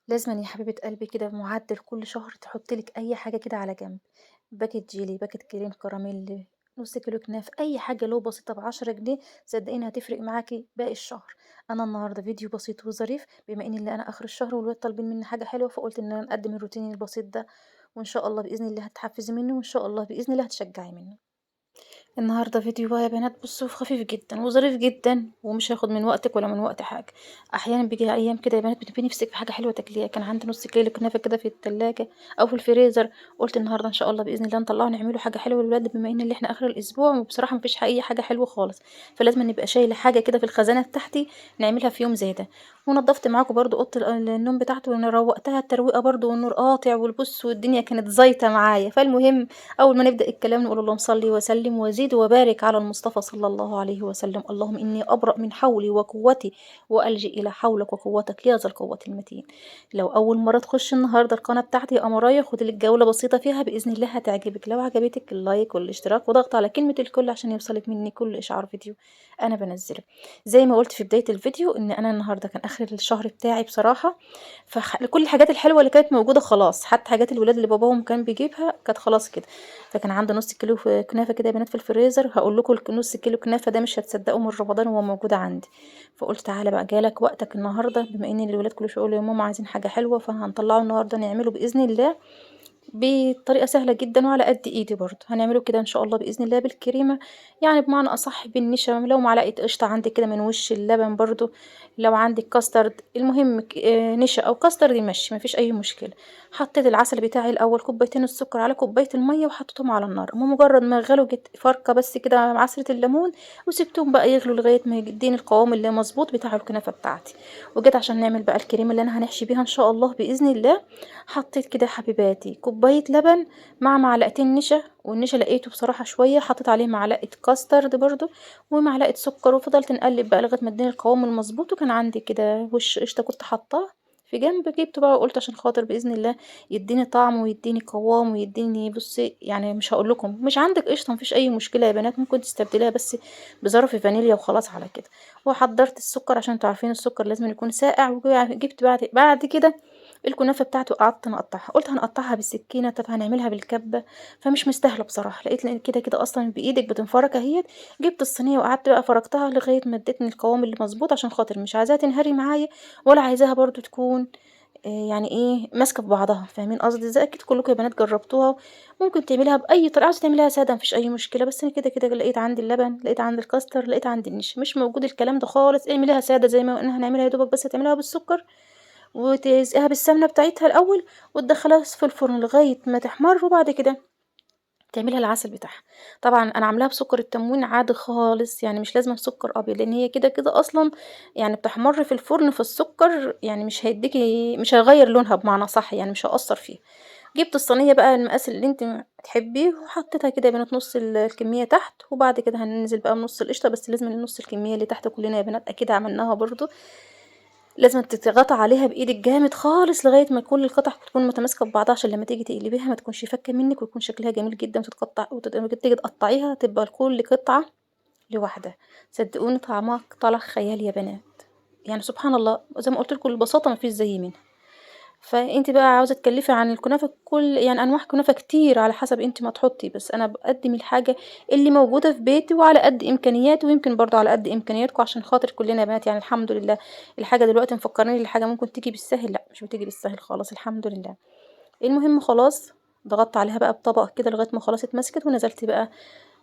لازمًا يا حبيبة قلبي كده بمعدل كل شهر تحطي لِك أي حاجة كده على جنب، باكيت جيلي، باكيت كريم كراميل، نُص كيلو كنافة، أي حاجة لو بسيطة ب10 جنيه صدقيني هتفرق معاكِ باقي الشهر. أنا النهارده فيديو بسيط وظريف بما إن أنا آخر الشهر والولاد طالبين مني حاجة حلوة، فقُلت إن أنا نقدم الروتين البسيط ده، وإن شاء الله بإذن الله هتتحفزي منه، وإن شاء الله بإذن الله هتشجعي منه. النهارده فيديو بقى يا بنات بصوا خفيف جدا وظريف جدا ومش هياخد من وقتك ولا من وقت حاجه. احيانا بيجي ايام كده يا بنات بتبقي نفسك في حاجه حلوه تاكليها، كان عندي نص كيلو كنافه كده في التلاجة او في الفريزر، قلت النهارده ان شاء الله باذن الله نطلعه نعمله حاجه حلوه للولاد بما ان اللي احنا اخر الاسبوع وبصراحه مفيش اي حاجه حلوه خالص، فلازم نبقى شايله حاجه كده في الخزانه بتاعتي نعملها في يوم زي ده. ونضفت معاكم برضو اوضه النوم بتاعته وروقتها الترويقه برضو والنور قاطع والبص والدنيا كانت زيطه معايا. فالمهم أول ما نبدأ الكلام نقول اللهم صل وسلم وزد وبارك على المصطفى صلى الله عليه وسلم، اللهم إني أبرأ من حولي وقوتي وألجئ إلى حولك وقوتك يا ذا القوة المتين. لو أول مرة تخش النهاردة القناة بتاعتي يا قمراية خدي لك جولة بسيطة فيها بإذن الله هتعجبك، لو عجبتك اللايك والاشتراك وضغط على كلمة الكل عشان يوصلك مني كل إشعار فيديو أنا بنزله. زي ما قلت في بداية الفيديو إن أنا النهاردة كان آخر الشهر بتاعي بصراحة، كل الحاجات الحلوة اللي كانت موجودة خلاص، حتى حاجات الولاد اللي باباهم كان بيجيبها كانت خلاص كده. فكان عندي نص كيلو كنافة كده يا بنات في الفريزر، هقول لكم نص كيلو كنافة ده مش هتصدقوا من رمضان وهو موجود عندي. فقلت تعالى بقى جالك وقتك النهارده بما ان الولاد كل شويه يقولوا يا ماما عايزين حاجة حلوة، فهنطلعه النهارده نعمله بإذن الله بطريقة سهلة جدًا وعلى قد إيدي برضه، هنعمله كده إن شاء الله بإذن الله بالكريمة، يعني بمعنى أصح بالنشا، لو معلقة قشطة عندِك كده من وش اللبن برضه، لو عندِك كاسترد، المهم نشا أو كاسترد يمشّي ما فيش أي مشكلة. حطيت العسل بتاعي الأول كوبايتين السكر على كوباية المَيّة وحطيتهم على النار، بمجرد ما يغلوا جيت فاركة بس كده عصرة الليمون وسِبتهم بقى يغلوا لغاية ما يدّيني القوام اللي مضبوط بتاع الكنافة بتاعتي. وجيت عشان نعمل بقى الكريمة اللي أنا هنحشي بيها إن شاء الله بإذن الله، حطيت كده يا حبيباتي كوباية لبن مع معلقتين نشا، والنشا لقيته بصراحة شوية، حطيت عليه معلقة كاسترد برضه ومعلقة سكر وفضلت نقلب بقى لغاية ما اداني القوام المظبوط. وكان عندي كده وش قشطة كنت حاطاه في جنب، جبته بقى وقلت عشان خاطر بإذن الله يديني طعم ويديني قوام ويديني بصي، يعني مش هقول لكم مش عندك قشطة مفيش أي مشكلة يا بنات، ممكن تستبدليها بس بظرف فانيليا وخلاص على كده. وحضرت السكر عشان انتوا عارفين السكر لازم يكون ساقع، وجبت بعد كده الكنافة بتاعته قعدت نقطعها، قلت هنقطعها بالسكينة طب هنعملها بالكبة فمش مستاهلة بصراحة، لقيت لأن كده كده أصلا بإيدك بتنفرك اهيت. جبت الصينية وقعدت بقى فركتها لغاية ما ادتني القوام اللي مظبوط عشان خاطر مش عايزاها تنهري معايا ولا عايزاها برضو تكون يعني ايه ماسكة في بعضها، فاهمين قصدي ازاي؟ اكيد كلكم يا بنات جربتوها. ممكن تعمليها بأي طريقة، عاوزة تعمليها سادة مفيش أي مشكلة، بس أنا كده كده لقيت عندي اللبن لقيت عندي الكاستر لقيت عندي النشا، مش موجود الكلام ده خالص، اعمليها سادة زي ما قلنا هنعملها يا دوبك بس تعمليها بالسكر وتسقيها بالسمنة بتاعتها الأول وتدخليها في الفرن لغاية ما تحمر، وبعد كده تعمليها العسل بتاعها. طبعا أنا عاملاها بسكر التموين عادي خالص، يعني مش لازم سكر أبيض لأن هي كده كده أصلا يعني بتحمر في الفرن، فالسكر يعني مش هيديكي مش هيغير لونها بمعنى صح، يعني مش هيأثر فيها. جبت الصينية بقى المقاس اللي انت تحبيه وحطيتها كده بين نص الكمية تحت، وبعد كده هننزل بقى بنص القشطة، بس لازم نص الكمية اللي تحت كلنا يا بنات أكيد عملناها برضو، لازم تضغطي عليها بإيدك جامد خالص لغاية ما كل القطع تكون متماسكة ببعضها عشان لما تيجي تقلبيها ما تكونش فكة منك ويكون شكلها جميل جدا وتتقطع وتيجي تقطعيها تبقى كل قطعة لوحدها. صدقوني طعمها طالع خيال يا بنات، يعني سبحان الله زي ما قلت لكم البساطة ما فيش زي منها. فانت بقى عاوزة تكلفي عن الكنافة كل يعني انواع كنافة كتير على حسب انت ما تحطي، بس انا بقدم الحاجة اللي موجودة في بيتي وعلى قد امكانياتي ويمكن برضو على قد امكانياتكم عشان خاطر كلنا يا بنات، يعني الحمد لله. الحاجة دلوقتي مفكراني الحاجة ممكن تيجي بالسهل، لا مش بتيجي بالسهل خالص الحمد لله. المهم خلاص ضغطت عليها بقى بطبق كده لغاية ما خلاص اتمسكت، ونزلت بقى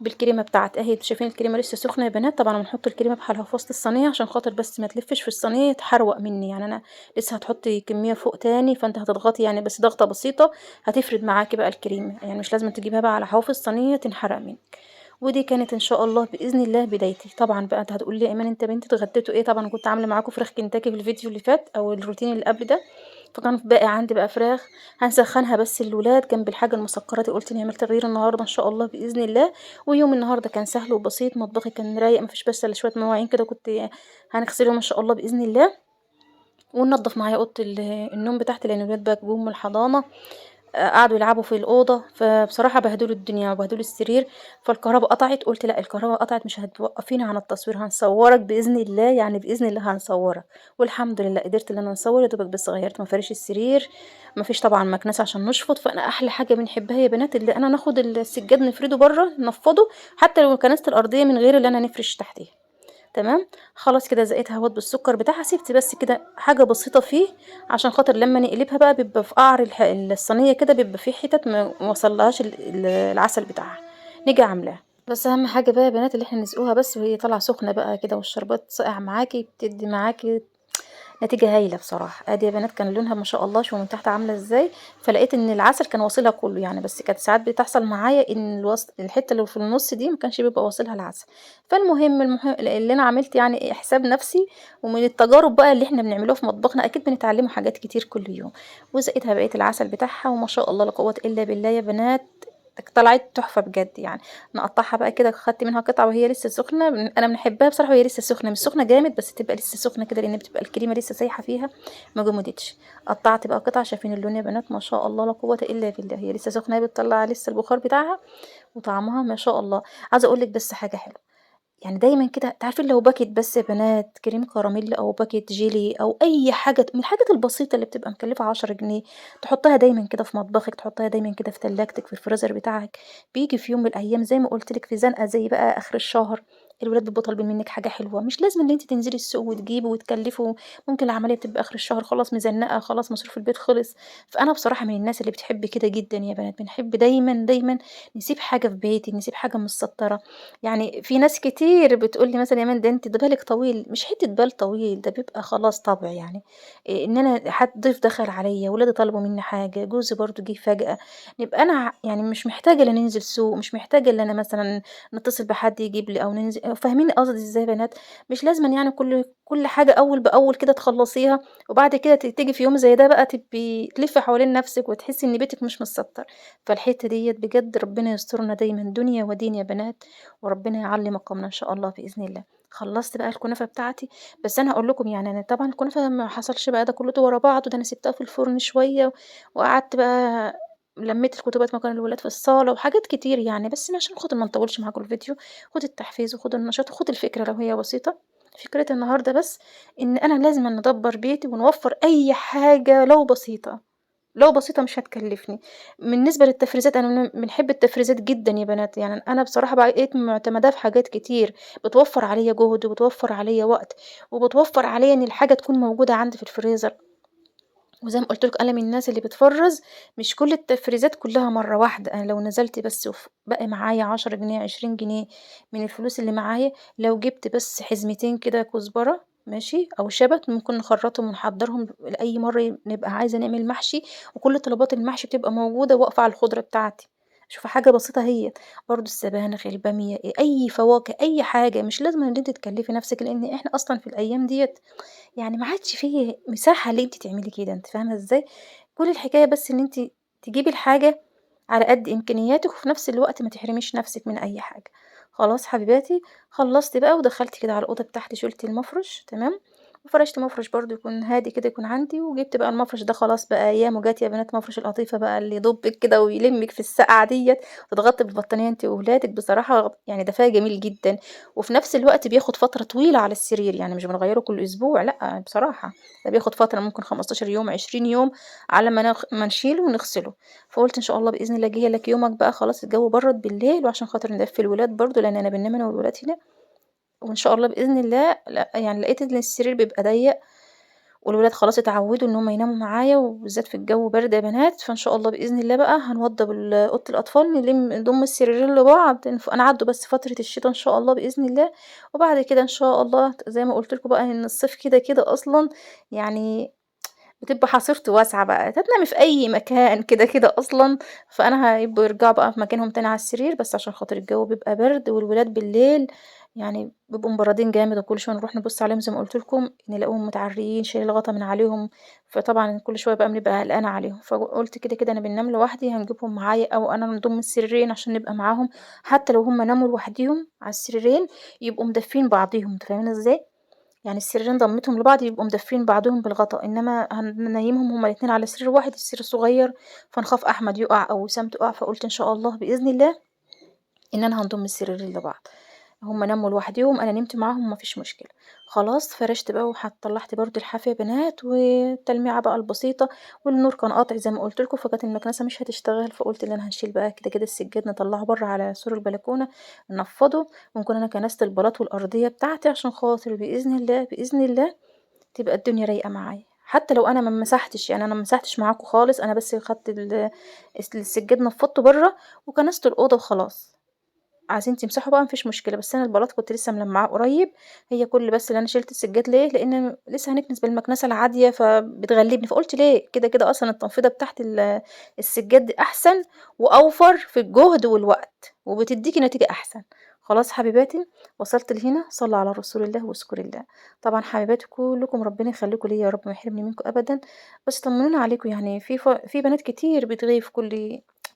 بالكريمة بتاعتي اهي، انتوا شايفين الكريمة لسه سخنة يا بنات، طبعا بنحط الكريمة بحالها في وسط الصينية عشان خاطر بس ما تلفش في الصينية تحروق مني، يعني انا لسه هتحطي كمية فوق تاني فانت هتضغطي يعني بس ضغطة بسيطة هتفرد معاكي بقى الكريمة، يعني مش لازم تجيبها بقى على حوف الصينية تنحرق منك. ودي كانت ان شاء الله باذن الله بدايتي. طبعا بقى انت هتقولي لي يا ايمان انت بنتي اتغديتوا ايه؟ طبعا كنت عامله معاكم فراخ كنتاكي في الفيديو اللي فات او الروتين اللي قبل ده، فكان باقي عندي بقى فراخ هنسخنها بس للولاد جنب الحاجة المسكرة دي، قلت نعمل تغيير النهارده ان شاء الله باذن الله. ويوم النهارده كان سهل وبسيط، مطبخي كان رايق مفيش بس الا شويه مواعين كده كنت هنغسلهم ان شاء الله باذن الله. وننضف معايا اوضه النوم بتاعتي لان الولاد بقى جم من الحضانه، قعدوا يلعبوا في الأوضة، فبصراحة بهدلوا الدنيا وبهدلوا السرير، فالكهربا قطعت، قُلت لأ الكهربا قطعت مش هتوقّفيني عن التصوير، هنصوّرك بإذن الله، يعني بإذن الله هنصوّرك، والحمد لله قدرت إن أنا أصوّر، يا دوبك بس غيّرت مفارش السرير، ما فيش طبعًا مكنسة عشان نشفط، فأنا أحلى حاجة بنحبها يا بنات اللي أنا ناخد السجاد نفرده برّه، ننفّضه، حتى لو كنسة الأرضية من غير اللي أنا نفرش تحتيها. تمام، خلاص كده زقيتها أهوّة بالسكر بتاعها، سِبت بس كده حاجة بسيطة فيه عشان خاطر لمّا نقلبها بقى بيبقى في قعر الصينية كده بيبقى في حتت ما وصلّهاش العسل بتاعها، نيجي عاملاها. بس أهم حاجة بقى يا بنات اللي إحنا نسقوها بس وهي طالعة سخنة بقى كده والشربات ساقع معاكِ، بتدّي معاكِ نتيجة هايلة بصراحة. آدي يا بنات كان لونها ما شاء الله شوفوا من تحت عاملة إزاي، فلقيت إن العسل كان واصلها كلّه يعني، بس كانت ساعات بتحصل معايا إن الحتة اللي في النُص دي ما كانش بيبقى واصلها العسل. فالمهم اللي أنا عملت يعني حساب نفسي، ومن التجارب بقى اللي إحنا بنعملوها في مطبخنا أكيد بنتعلموا حاجات كتير كل يوم، وسقيتها بقية العسل بتاعها وما شاء الله لا قوة إلا بالله يا بنات طلعت تحفة بجد يعني. نقطّعها بقى كده خدت منها قطعة وهي لسه سخنة، أنا بنحبها بصراحة وهي لسه سخنة، مش سخنة جامد بس تبقى لسه سخنة كده لإن بتبقى الكريمة لسه سايحة فيها ما جمدتش. قطّعت بقى قطع شايفين اللون يا بنات ما شاء الله لا قوة إلا بالله، هي لسه سخنة أهي بتطلّع لسه البخار بتاعها وطعمها ما شاء الله. عايزة أقول لِك بس حاجة حلوة، يعني دايمًا كده أنتم عارفين لو باكيت بس يا بنات كريم كراميل أو باكيت جيلي أو أي حاجة من الحاجات البسيطة اللي بتبقى مكلفة 10 جنيه، تحطّها دايمًا كده في مطبخِك، تحطّها دايمًا كده في تلاجتِك، في الفريزر بتاعِك، بييجي في يوم من الأيام زي ما قُلت لِك في زنقة زي بقى آخر الشهر، الولاد بيبقوا طالبين منِّك حاجة حلوة، مش لازم إن أنتِ تنزلي السوق وتجيبي وتكلّفي، ممكن العملية بتبقى آخر الشهر خلاص مزنّقة، خلاص مصروف البيت خلص، فأنا بصراحة من الناس اللي بتحب كده جدًا يا بنات، بنحب دايمًا، دايمًا نسيب حاجة في بيتي، نسيب حاجة متسترة. يعني في ناس كتير بتقول لي مثلًا يا إيمان ده أنتِ ده بالِك طويل، مش حتّة بال طويل، ده بيبقى خلاص طبع يعني، إن أنا ضيف دخل عليَّ، ولادي طلبوا منّي حاجة، جوزي برضه جه فجأة، نبقى أنا يعني مش محتاجة لا ننزل سوق، مش محتاجة إن أنا مثلًا نتصل بحد يجيب لي أو ننزل فاهمين قصدي إزاي يا بنات؟ مش لازمًا يعني كل حاجة أول بأول كده تخلّصيها، وبعد كده تيجي في يوم زي ده بقى تبقي تلفي حوالين نفسِك وتحسي إن بيتِك مش متستر، فالحتّة ديّة بجد ربنا يسترنا دايمًا دنيا ودين يا بنات. وربنا يعلّي مقامنا إن شاء الله بإذن الله. خلّصت بقى الكنافة بتاعتي، بس أنا هاقول لكم يعني أنا طبعًا الكنافة ما حصلش بقى ده كلّه ورا بعضه، ده أنا سِبتها في الفرن شوية، وقعدت بقى لمّيت الكوتوبات مكان الولاد في الصالة وحاجات كتير يعني، بس عشان خاطر ما نطوّلش معاكم الفيديو، خدوا التحفيز وخدوا النشاط وخدوا الفكرة لو هي بسيطة. فكرة النهارده بس إن أنا لازمًا ندبّر بيتي ونوفّر أي حاجة لو بسيطة. لو بسيطة مش هتكلّفني. بالنسبة للتفريزات أنا بنحب التفريزات جدًا يا بنات، يعني أنا بصراحة بقيت معتمداها في حاجات كتير، بتوفّر عليّا جهد وبتوفّر عليّا وقت، وبتوفّر عليّا إن الحاجة تكون موجودة عندي في الفريزر. وزي ما قُلت لكم أنا من الناس اللي بتفرّز مش كل التفريزات كلّها مرّة واحدة، أنا لو نزلت بس بقى معايا 10 جنيه، 20 جنيه من الفلوس اللي معايا، لو جِبت بس حزمتين كده كزبرة ماشي، أو شبت ممكن نخرّطهم ونحضّرهم لأي مرّة نبقى عايزة نعمل محشي، وكل طلبات المحشي بتبقى موجودة واقفة على الخضرة بتاعتي. شوفوا حاجة بسيطة أهيّة، برضه السبانخ، البامية، أي فواكه، أي حاجة، مش لازمًا إن أنتِ تكلّفي نَفْسِك، لإن إحنا أصلًا في الأيام ديّة يعني ما عادش في مساحة إن أنتِ تعملي كده، أنتِ فاهمة إزاي؟ كل الحكاية بس إن أنتِ تجيبي الحاجة على قد إمكانياتِك، وفي نفس الوقت ما تحرميش نفسِك من أي حاجة. خلاص حبيباتي، خلّصت بقى ودخلت كده على الأوضة بتاعتي شِلت المفرش تمام، وفرشت مفرش برضه يكون هادي كده يكون عندي، وجِبت بقى المفرش ده خلاص بقى أيامه جات يا بنات مفرش القطيفة بقى اللي يضُبِّك كده ويلمِّك في السقعة ديّة، وتتغطي بالبطانية أنتِ وولادِك بصراحة يعني دفاه جميل جدًا. وفي نفس الوقت بياخد فترة طويلة على السرير، يعني مش بنغيّره كل أسبوع لأ بصراحة، ده بياخد فترة ممكن 15 يوم، 20 يوم على ما نشيله ونغسله. فقُلت إن شاء الله بإذن الله جِه لك يومك بقى خلاص الجو برّد بالليل وعشان خاطر ندفّي الولاد برضه، لإن أنا بننام أنا والولاد هنا، وإن شاء الله بإذن الله يعني لقيت إن السرير بيبقى ضيّق والولاد خلاص اتعوّدوا إن هُم يناموا معايا وبالذات في الجو برد يا بنات، فإن شاء الله بإذن الله بقى هنوضّب أوضة الأطفال نضم السريرين لبعض نعدّوا بس فترة الشتا إن شاء الله بإذن الله، وبعد كده إن شاء الله زي ما قُلت لكم بقى إن الصيف كده أصلًا يعني بتبقى حصيرته واسعة بقى، هتنامي في أي مكان كده أصلًا، فأنا هيبقوا يرجعوا بقى في مكانهم تاني على السرير، بس عشان خاطر الجو بيبقى برد والولاد بالليل يعني بيبقوا مبردين جامد وكل شوية نروح نبُص عليهم زي ما قُلت لكم، نلاقيهم متعريين، شايلين الغطا من عليهم، فطبعًا كل شوية بقى بنبقى قلقانة عليهم، فقُلت كده أنا بننام لوحدي هنجيبهم معايا أو أنا نضم السريرين عشان نبقى معاهم، حتى لو هُم ناموا لوحديهم على السريرين يبقوا مدفّيين بعضيهم، أنتم فاهمين إزاي؟ يعني السريرين ضميتهم لبعض يبقوا مدفيين بعضهم بالغطا، إنما هننيمهم هُم الاتنين على سرير واحد، السرير صغير، فنخاف أحمد يُقع أو وسام تُقع، فقُلت إن شاء الله بإذن الله إن أنا هنضم السريرين لبعض، هُم ناموا لوحديهم، أنا نمت معاهم ما فيش مشكلة، خلاص فرشت بقى طلّعت برضه الحافية بنات والتلميعة بقى البسيطة، والنور كان قاطع زي ما قُلت لكم، فكانت المكنسة مش هتشتغل، فقُلت إن أنا هنشيل بقى كده السجاد نطلّعه برّه على سور البلكونة، ننفّضه، ونكون أنا كنست البلاط والأرضية بتاعتي عشان خاطر بإذن الله، بإذن الله تبقى الدنيا رايقة معايا، حتى لو أنا ما مسحتش، يعني أنا ما مسحتش معاكم خالص، أنا بس خدت السجاد نفّضته برّه وكنست الأوضة وخلاص. عايزين تمسحوا بقى ما فيش مشكلة، بس أنا البلاط كنت لسه ملمّعاه قريب، هي كل بس اللي أنا شِلت السجاد ليه، لإن لسه هنكنس بالمكنسة العادية فبتغلّبني، فقُلت ليه، كده أصلًا التنفيضة بتاعة السجاد أحسن وأوفر في الجهد والوقت، وبتدّيكِ نتيجة أحسن. خلاص حبيباتي وصلت لهنا، صلّوا على رسول الله واذكري الله. طبعًا حبيباتي كلّكم ربنا يخلّيكم ليّا يا رب ما يحرمني منكم أبدًا، بس طمنوني عليكم يعني في بنات كتير بتغيب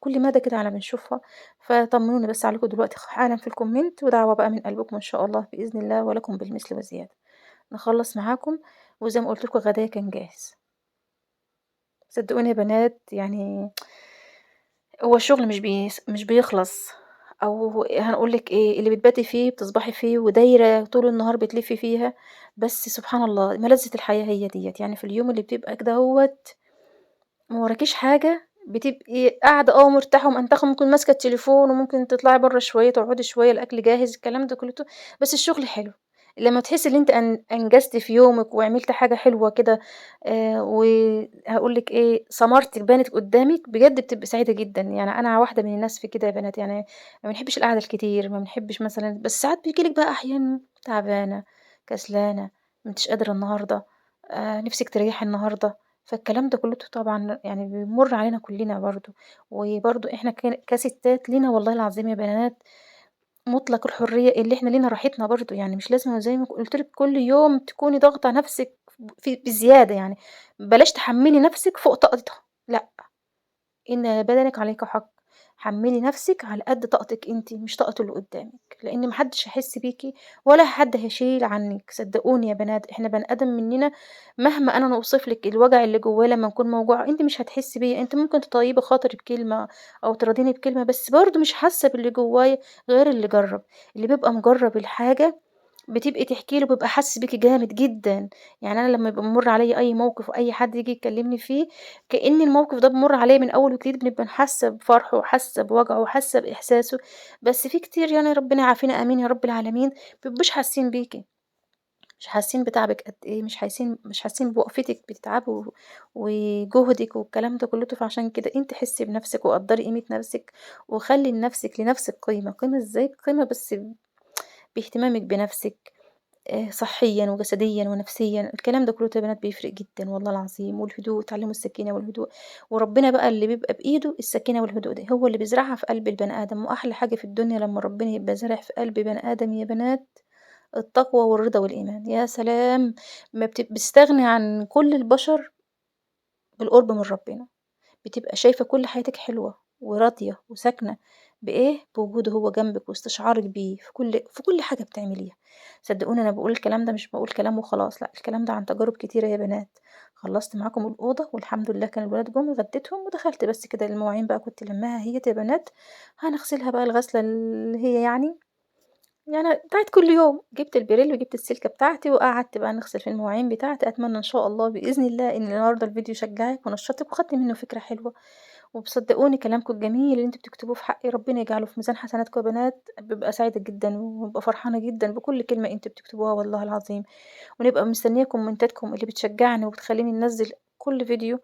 كل مدى كده على ما نشوفها. فطمنوني بس عليكم دلوقتي حالًا في الcomment ودعوة بقى من قلبكم إن شاء الله بإذن الله ولكم بالمثل وزيادة. نخلّص معاكم وزي ما قُلت لكم غدايا كان جاهز. صدقوني يا بنات يعني هو الشغل مش بيخلص، أو هنقول لِك إيه، اللي بتباتي فيه بتصبحي فيه ودايرة طول النهار بتلفي فيها، بس سبحان الله مَلذة الحياة هي ديّة، يعني في اليوم اللي بتبقى كدهوّة ما وراكيش حاجة، بتبقي قاعدة مرتاحة ومأنتخة، ممكن ماسكة التليفون وممكن تطلعي برّه شوية، تقعدي شوية، الأكل جاهز، الكلام ده كلّه بس الشغل حلو، لمّا تحسّي إن أنتِ أنجزتِ في يومِك وعملتِ حاجة حلوة كده وهاقول لِك إيه، ثمرتِك بانت قدّامِك، بجد بتبقي سعيدة جدًا، يعني أنا واحدة من الناس في كده يا بنات، يعني ما بنحبش القعدة الكتير، ما بنحبش مثلًا بس ساعات بييجي لِك بقى أحيان تعبانة، كسلانة، ما أنتيش قادرة النهارده، نِفْسِك تريّحي النهارده. فالكلام ده كلّه طبعًا يعني بيمُر علينا كلّنا برضه، وبرضه إحنا كستات لينا والله العظيم يا بنات مُطلق الحرية اللي إحنا لينا راحتنا برضه، يعني مش لازم زي ما قُلت لِك كل يوم تكوني ضاغطة نَفْسِك بزيادة يعني، بلاش تحمّلي نَفْسِك فوق طاقتها، لأ. إن بدنِك عليكِ حق، حمّلي نفسِك على قد طاقتِك أنتِ، مش طاقة اللي قدّامِك، لإن ما حدش هيحس بيكِ ولا حد هيشيل عنِّك، صدقوني يا بنات إحنا بني آدم مننا مهما أنا أوصف لِك الوجع اللي جوّاه لمّا نكون موجوعة، أنتِ مش هتحسي بيّا، أنتِ ممكن تطيّبي خاطري بكلمة أو تراضيني بكلمة، بس برضه مش حاسة باللي جوايا غير اللي جرّب، اللي بيبقى مجرّب الحاجة بتبقي تحكي له بيبقى حاسس بيكِ جامد جدًا، يعني أنا لمّا يبقى بيمُر عليَّ أي موقف وأي حد ييجي يكلمني فيه، كأن الموقف ده بيمُر عليَّ من أول وجديد، بنبقى حاسة بفرحه وحاسة بوجعه وحاسة بإحساسه، بس في كتير يعني ربنا يعافينا آمين يا رب العالمين، ما بيبقوش حاسين بيكِ، مش حاسين بتعبِك قد إيه، مش حاسين بوقفتِك بتتعبي وجهدِك والكلام ده كلّه، فعشان كده أنتِ حسّي بنفسِك وقدّري قيمة نفسِك، وخلّي لنفسِك قيمة، قيمة إزاي؟ قيمة بس باهتمامِك بنفسِك. صحيًا وجسديًا ونفسيًا، الكلام ده كلّه يا بنات بيفرق جدًا والله العظيم، والهدوء اتعلموا السكينة والهدوء، وربنا بقى اللي بيبقى بإيده السكينة والهدوء ده، هو اللي بيزرعها في قلب البني آدم، وأحلى حاجة في الدنيا لمّا ربنا يبقى زارع في قلب بني آدم يا بنات التقوى والرضا والإيمان، يا سلام! ما بتستغني عن كل البشر بالقرب من ربنا. بتبقى شايفة كل حياتِك حلوة وراضية وساكنة بإيه؟ بوجوده هو جنبِك واستشعارِك بيه في كل حاجة بتعمليها. صدقوني أنا باقول الكلام ده مش باقول كلام وخلاص، لأ الكلام ده عن تجارب كتيرة يا بنات. خلّصت معاكم الأوضة والحمد لله كان الولاد جُم غديتهم ودخلت بس كده المواعين بقى كنت لامّاها أهيّة يا بنات، هنغسلها بقى الغسلة اللي هي يعني بتاعة كل يوم، جِبت البريل وجِبت السلكة بتاعتي وقعدت بقى نغسل في المواعين بتاعتي، أتمنى إن شاء الله بإذن الله إن النهارده الفيديو يشجعِك ونشّطِك وخدتِ منه فكرة حلوة. وبصدقوني كلامكم الجميل اللي أنتم بتكتبوه في حقي ربنا يجعله في ميزان حسناتكم يا بنات، بابقى سعيدة جدًا وبابقى فرحانة جدًا بكل كلمة أنتم بتكتبوها والله العظيم، ونبقى مستنية كومنتاتكم اللي بتشجعني وبتخلّيني ننزّل كل فيديو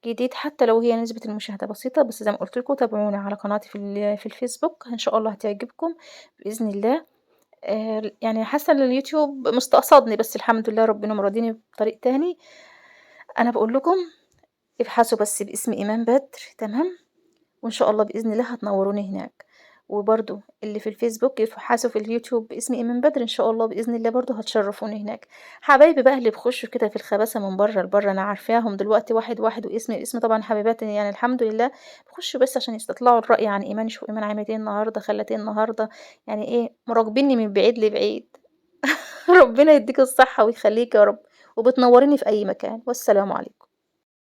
جديد حتى لو هي نسبة المشاهدة بسيطة، بس زي ما قُلت لكم تابعوني على قناتي في الفيسبوك إن شاء الله هتعجبكم بإذن الله. يعني حاسة إن اليوتيوب مستقصدني بس الحمد لله ربنا مراضيني بطريق تاني، أنا باقول لكم ابحثوا بس باسم إيمان بدر تمام؟ وإن شاء الله بإذن الله هتنوروني هناك، وبرضه اللي في الفيسبوك يبحثوا في اليوتيوب باسم إيمان بدر إن شاء الله بإذن الله برضه هتشرفوني هناك. حبايبي بقى اللي بيخشوا كده في الخباثة من برّه لبرّه أنا عارفاهم دلوقتي واحد واحد واسم طبعًا حبيبات يعني الحمد لله، بيخشوا بس عشان يستطلعوا الرأي عن إيمان، يشوفوا إيمان عملت إيه النهارده، خلّت إيه النهارده، يعني إيه مراقبينّي من بعيد لبعيد. ربنا يديكِ الصحة ويخليكِ يا رب، وبتنوريني في أي مكان، والسلام عليكم.